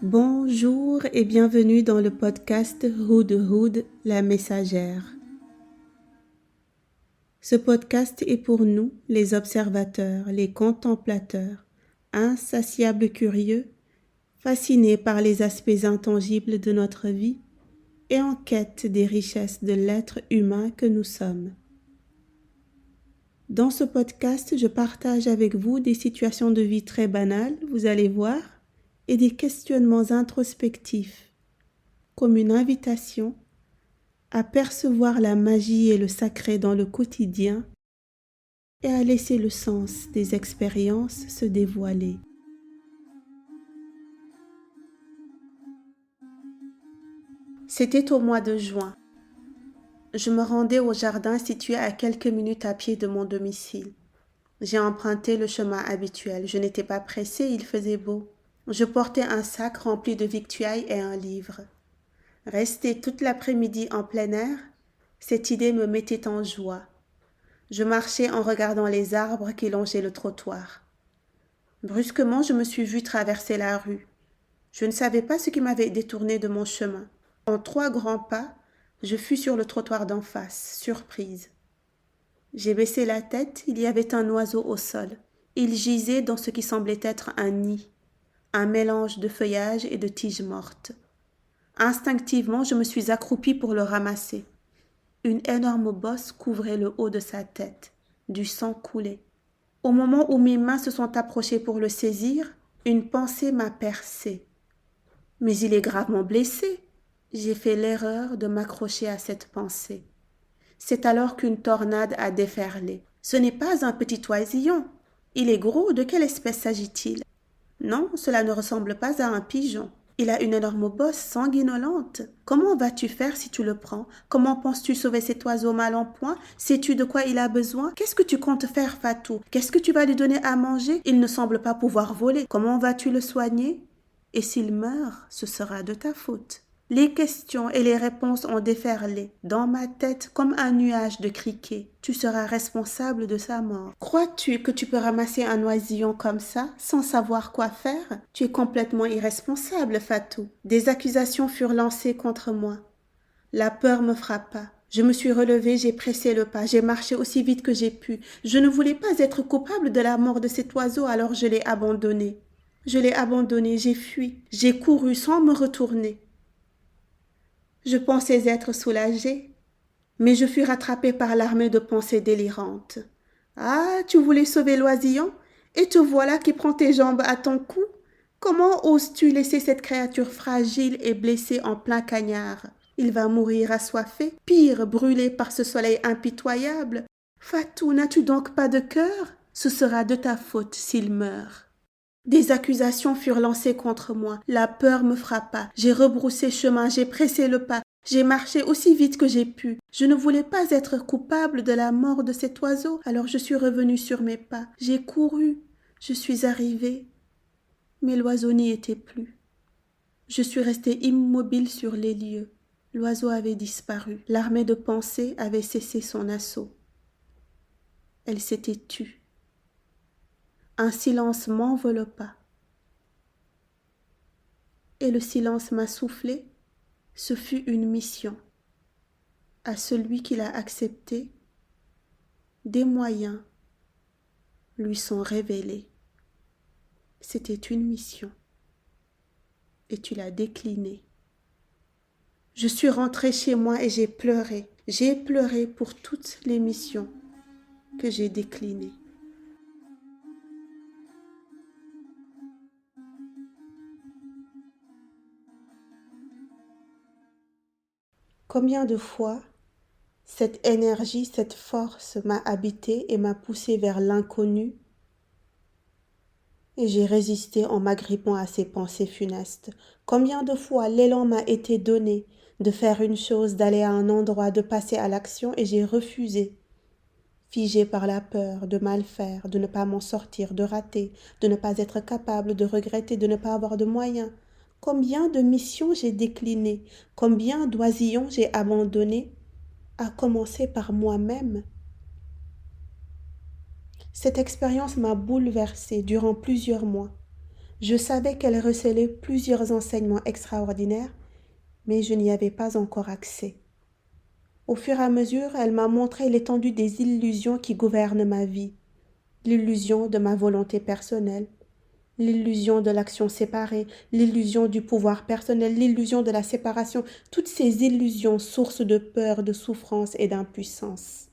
Bonjour et bienvenue dans le podcast Hudhud, la messagère. Ce podcast est pour nous, les observateurs, les contemplateurs, insatiables curieux, fascinés par les aspects intangibles de notre vie et en quête des richesses de l'être humain que nous sommes. Dans ce podcast, je partage avec vous des situations de vie très banales, vous allez voir, et des questionnements introspectifs, comme une invitation à percevoir la magie et le sacré dans le quotidien et à laisser le sens des expériences se dévoiler. C'était au mois de juin. Je me rendais au jardin situé à quelques minutes à pied de mon domicile. J'ai emprunté le chemin habituel. Je n'étais pas pressée, il faisait beau. Je portais un sac rempli de victuailles et un livre. Rester toute l'après-midi en plein air, cette idée me mettait en joie. Je marchais en regardant les arbres qui longeaient le trottoir. Brusquement, je me suis vue traverser la rue. Je ne savais pas ce qui m'avait détournée de mon chemin. En 3 grands pas, je fus sur le trottoir d'en face, surprise. J'ai baissé la tête, il y avait un oiseau au sol. Il gisait dans ce qui semblait être un nid, un mélange de feuillage et de tiges mortes. Instinctivement, je me suis accroupie pour le ramasser. Une énorme bosse couvrait le haut de sa tête. Du sang coulait. Au moment où mes mains se sont approchées pour le saisir, une pensée m'a percée. Mais il est gravement blessé. J'ai fait l'erreur de m'accrocher à cette pensée. C'est alors qu'une tornade a déferlé. Ce n'est pas un petit oisillon. Il est gros. De quelle espèce s'agit-il? Non, cela ne ressemble pas à un pigeon. Il a une énorme bosse sanguinolente. Comment vas-tu faire si tu le prends? Comment penses-tu sauver cet oiseau mal en point? Sais-tu de quoi il a besoin? Qu'est-ce que tu comptes faire, Fatou? Qu'est-ce que tu vas lui donner à manger? Il ne semble pas pouvoir voler. Comment vas-tu le soigner? Et s'il meurt, ce sera de ta faute. Les questions et les réponses ont déferlé dans ma tête comme un nuage de criquets. Tu seras responsable de sa mort. Crois-tu que tu peux ramasser un oisillon comme ça, sans savoir quoi faire? Tu es complètement irresponsable, Fatou. Des accusations furent lancées contre moi. La peur me frappa. Je me suis relevée, j'ai pressé le pas, j'ai marché aussi vite que j'ai pu. Je ne voulais pas être coupable de la mort de cet oiseau, alors je l'ai abandonné. J'ai fui, j'ai couru sans me retourner. Je pensais être soulagée, mais je fus rattrapée par l'armée de pensées délirantes. Ah, tu voulais sauver l'oisillon, et te voilà qui prend tes jambes à ton cou? Comment oses-tu laisser cette créature fragile et blessée en plein cagnard? Il va mourir assoiffé, pire, brûlé par ce soleil impitoyable. Fatou, n'as-tu donc pas de cœur? Ce sera de ta faute s'il meurt. Des accusations furent lancées contre moi. La peur me frappa. J'ai rebroussé chemin, j'ai pressé le pas. J'ai marché aussi vite que j'ai pu. Je ne voulais pas être coupable de la mort de cet oiseau, alors je suis revenue sur mes pas. J'ai couru. Je suis arrivée. Mais l'oiseau n'y était plus. Je suis restée immobile sur les lieux. L'oiseau avait disparu. L'armée de pensée avait cessé son assaut. Elle s'était tue. Un silence m'enveloppa. Et le silence m'a soufflé. Ce fut une mission. À celui qui l'a accepté, des moyens lui sont révélés. C'était une mission. Et tu l'as déclinée. Je suis rentrée chez moi et j'ai pleuré. J'ai pleuré pour toutes les missions que j'ai déclinées. Combien de fois cette énergie, cette force m'a habitée et m'a poussée vers l'inconnu, et j'ai résisté en m'agrippant à ces pensées funestes. Combien de fois l'élan m'a été donné de faire une chose, d'aller à un endroit, de passer à l'action, et j'ai refusé, figée par la peur de mal faire, de ne pas m'en sortir, de rater, de ne pas être capable, de regretter, de ne pas avoir de moyens. Combien de missions j'ai déclinées, combien d'oisillons j'ai abandonnés, à commencer par moi-même. Cette expérience m'a bouleversée durant plusieurs mois. Je savais qu'elle recelait plusieurs enseignements extraordinaires, mais je n'y avais pas encore accès. Au fur et à mesure, elle m'a montré l'étendue des illusions qui gouvernent ma vie, l'illusion de ma volonté personnelle, l'illusion de l'action séparée, l'illusion du pouvoir personnel, l'illusion de la séparation, toutes ces illusions sources de peur, de souffrance et d'impuissance.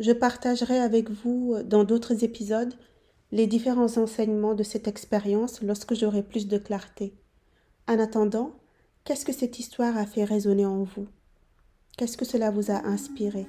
Je partagerai avec vous dans d'autres épisodes les différents enseignements de cette expérience lorsque j'aurai plus de clarté. En attendant, qu'est-ce que cette histoire a fait résonner en vous? Qu'est-ce que cela vous a inspiré?